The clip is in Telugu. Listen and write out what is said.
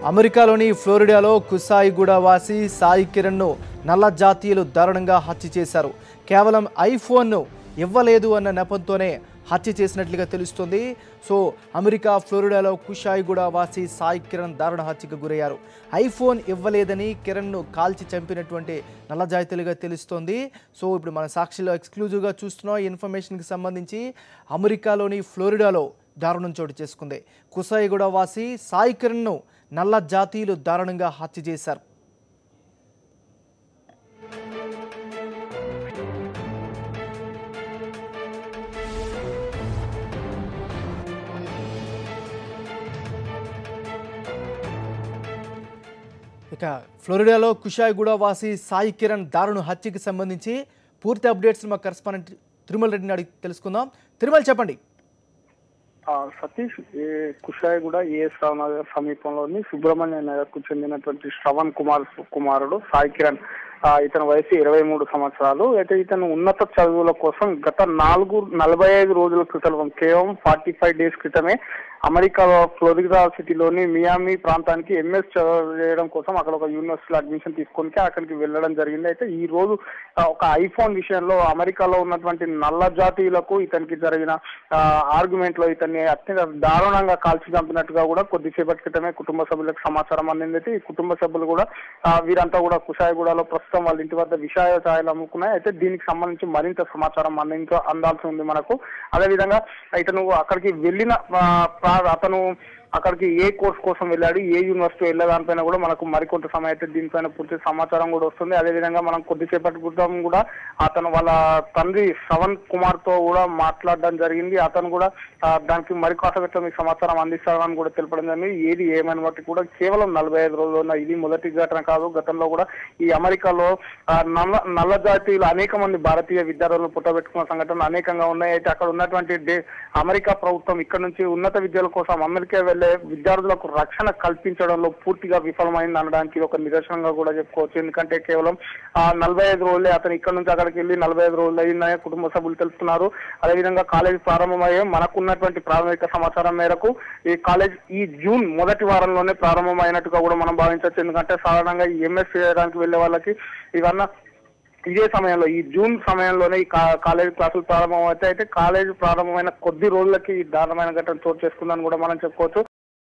అమెరికాలోని ఫ్లోరిడాలో కుసాయిగూడ వాసి సాయి కిరణ్ను నల్ల జాతీయులు దారుణంగా హత్య చేశారు. కేవలం ఐఫోన్ను ఇవ్వలేదు అన్న నెపంతోనే హత్య చేసినట్లుగా తెలుస్తోంది. సో అమెరికా ఫ్లోరిడాలో కుషాయిగూడ వాసి సాయి కిరణ్ దారుణ హత్యకు గురయ్యారు. ఐఫోన్ ఇవ్వలేదని కిరణ్ను కాల్చి చంపినటువంటి నల్ల జాతీయులుగా తెలుస్తోంది. సో ఇప్పుడు మన సాక్షిలో ఎక్స్క్లూజివ్గా చూస్తున్న ఇన్ఫర్మేషన్కి సంబంధించి అమెరికాలోని ఫ్లోరిడాలో దారుణం చోటు చేసుకుంది. కుసాయిగూడ వాసి సాయి కిరణ్ను నల్ల జాతీయులు దారుణంగా హత్య చేశారు. ఇక ఫ్లోరిడాలో కుషాయిగూడ వాసి సాయి కిరణ్ దారుణ హత్యకి సంబంధించి పూర్తి అప్డేట్స్ మా కరెస్పాండెంట్ తిరుమల రెడ్డిని అడిగి తెలుసుకుందాం. తిరుమల చెప్పండి. సతీష్, కుషాయిగూడ ఏఎస్ రావు నగర్ సమీపంలోని సుబ్రహ్మణ్య నగర్కు చెందినటువంటి శ్రవణ్ కుమారుడు సాయి కిరణ్. ఇతని వయసు 23 సంవత్సరాలు. అయితే ఇతను ఉన్నత చదువుల కోసం గత 45 రోజుల క్రితం, కేవలం 45 డేస్ క్రితమే అమెరికాలో ఫ్లోరిడా సిటీలోని మియామి ప్రాంతానికి ఎంఎస్ చేయడం కోసం అక్కడ ఒక యూనివర్సిటీలో అడ్మిషన్ తీసుకొని అక్కడికి వెళ్ళడం జరిగింది. అయితే ఈ రోజు ఒక ఐఫోన్ విషయంలో అమెరికాలో ఉన్నటువంటి నల్ల జాతీయులకు ఇతనికి జరిగిన ఆర్గ్యుమెంట్ లో ఇతన్ని అత్యంత దారుణంగా కాల్చి చంపినట్టుగా కూడా కొద్దిసేపటి క్రితమే కుటుంబ సభ్యులకు సమాచారం అందింది. అయితే ఈ కుటుంబ సభ్యులు కూడా వీరంతా కూడా కుషాయిగూడలో ప్రస్తుతం వాళ్ళ ఇంటి వద్ద విషయ ఛాయలు అమ్ముకున్నాయి. అయితే దీనికి సంబంధించి మరింత సమాచారం అందాల్సి ఉంది మనకు. అదేవిధంగా ఇతను అక్కడికి వెళ్ళిన అతను అక్కడికి ఏ కోర్స్ కోసం వెళ్ళాడు, ఏ యూనివర్సిటీ వెళ్ళే దానిపైన కూడా మనకు మరికొంత సమయం అయితే దీనిపైన పూర్తి సమాచారం కూడా వస్తుంది. అదేవిధంగా మనం కొద్దిసేపటి క్రితం కూడా అతను వాళ్ళ తండ్రి శ్రవణ్ కుమార్ తో కూడా మాట్లాడడం జరిగింది. అతను కూడా దానికి మరికొంత మీకు సమాచారం అందిస్తారని కూడా తెలపడం జరిగింది. ఏది ఏమైనా బట్టి కూడా కేవలం 45 రోజులు ఉన్న ఇది మొదటి ఘటన కాదు. గతంలో కూడా ఈ అమెరికాలో నల్ల జాతీయులు అనేక మంది భారతీయ విద్యార్థులను పుట్టబెట్టుకున్న సంఘటనలు అనేకంగా ఉన్నాయి. అయితే అక్కడ ఉన్నటువంటి అమెరికా ప్రభుత్వం ఇక్కడ నుంచి ఉన్నత విద్యల కోసం అమెరికా వెళ్లే విద్యార్థులకు రక్షణ కల్పించడంలో పూర్తిగా విఫలమైంది అనడానికి ఒక నిదర్శనంగా కూడా చెప్పుకోవచ్చు. ఎందుకంటే కేవలం 45 రోజులే అతను ఇక్కడ నుంచి అక్కడికి వెళ్ళి 45 రోజులు అయిందని కుటుంబ సభ్యులు తెలుపుతున్నారు. అదేవిధంగా కాలేజీ ప్రారంభమయ్యే మనకున్నటువంటి ప్రాథమిక సమాచారం మేరకు ఈ కాలేజ్ ఈ జూన్ మొదటి వారంలోనే ప్రారంభమైనట్టుగా కూడా మనం భావించవచ్చు. ఎందుకంటే సాధారణంగా ఈ ఎంఎస్ చేయడానికి వెళ్లే వాళ్ళకి ఇవన్నీ ఇదే సమయంలో ఈ జూన్ సమయంలోనే ఈ కాలేజీ క్లాసులు ప్రారంభమవుతాయి. అయితే కాలేజీ ప్రారంభమైన కొద్ది రోజులకి ఈ దారుణమైన ఘటన చోటు చేసుకుందని కూడా మనం చెప్పుకోవచ్చు.